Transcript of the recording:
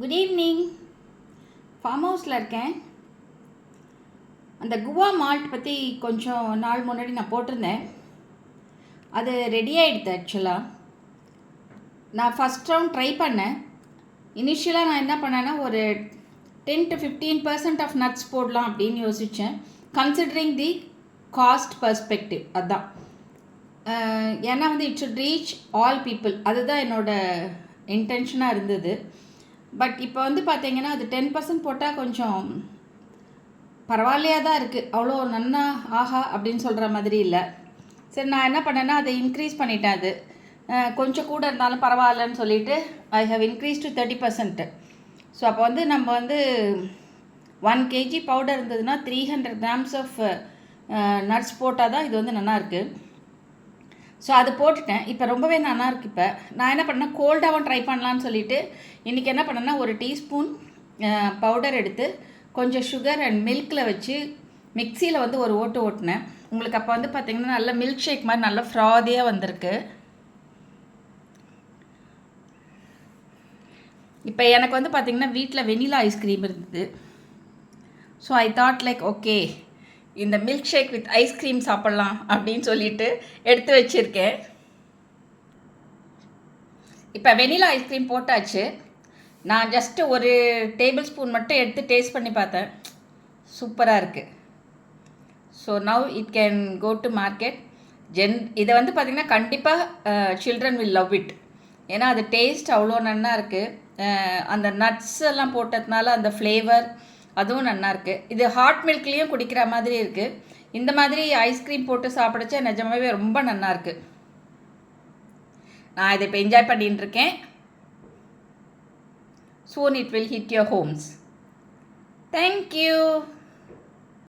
Good evening. Form ஹவுஸில் இருக்கேன். அந்த குவா மால்ட் பற்றி கொஞ்சம் நாள் முன்னாடி நான் போட்டிருந்தேன். அது ரெடி ஆகிடுது. ஆக்சுவலாக நான் ஃபஸ்ட் ரவுண்ட் ட்ரை பண்ணேன். இனிஷியலாக நான் என்ன பண்ணேன்னா ஒரு 10-15% ஆஃப் நட்ஸ் போடலாம் அப்படின்னு யோசித்தேன். Considering the cost perspective. அதுதான். ஏன்னா வந்து it should reach all people. அதுதான் என்னோடய இன்டென்ஷனாக இருந்தது. பட் இப்போ வந்து பார்த்தீங்கன்னா அது 10% போட்டால் கொஞ்சம் பரவாயில்லையாக தான் இருக்குது. அவ்வளோ நன்னா ஆஹா அப்படின்னு சொல்கிற மாதிரி இல்லை. சரி, நான் என்ன பண்ணேன்னா அதை இன்க்ரீஸ் பண்ணிட்டேன். அது கொஞ்சம் கூட இருந்தாலும் பரவாயில்லன்னு சொல்லிவிட்டு I have increase to 30%. So அப்போ வந்து நம்ம வந்து 1 kg பவுடர் இருந்ததுன்னா 300 grams ஆஃப் நட்ஸ் போட்டால் தான் இது வந்து நல்லாயிருக்கு. ஸோ அது போட்டுட்டேன். இப்போ ரொம்பவே நல்லாயிருக்கு. இப்போ நான் என்ன பண்ணேன், கோல்டாகவும் ட்ரை பண்ணலான்னு சொல்லிவிட்டு இன்றைக்கி என்ன பண்ணேன்னா ஒரு டீஸ்பூன் பவுடர் எடுத்து கொஞ்சம் சுகர் அண்ட் மில்கில் வச்சு மிக்சியில் வந்து ஒரு ஓட்டு ஓட்டினேன். உங்களுக்கு அப்போ வந்து பார்த்திங்கன்னா நல்ல மில்க் ஷேக் மாதிரி நல்ல ஃப்ராதியாக வந்திருக்கு. இப்போ எனக்கு வந்து பார்த்திங்கன்னா வீட்டில் வெனிலா ஐஸ்கிரீம் இருந்தது. So I thought like okay, இந்த மில்க் ஷேக் வித் ஐஸ்கிரீம் சாப்பிட்லாம் அப்படின்னு சொல்லிட்டு எடுத்து வச்சுருக்கேன். இப்போ வெனிலா ஐஸ்கிரீம் போட்டாச்சு. நான் ஜஸ்ட்டு ஒரு டேபிள் ஸ்பூன் மட்டும் எடுத்து டேஸ்ட் பண்ணி பார்த்தேன். சூப்பராக இருக்குது. So now it can go to market. இதை வந்து பார்த்திங்கன்னா கண்டிப்பாக சில்ட்ரன் வில் லவ் இட். ஏன்னா அது டேஸ்ட் அவ்வளோ நல்லா இருக்குது. அந்த நட்ஸ் எல்லாம் போட்டதுனால அந்த ஃப்ளேவர் அதுவும் நல்லாயிருக்கு. இது ஹாட் மில்க்லேயும் குடிக்கிற மாதிரி இருக்குது. இந்த மாதிரி ஐஸ்கிரீம் போட்டு சாப்பிடுச்சா நிஜமாகவே ரொம்ப நல்லாயிருக்கு. நான் இதை இப்போ என்ஜாய் பண்ணிட்டு இருக்கேன். Soon it will hit your homes. Thank you.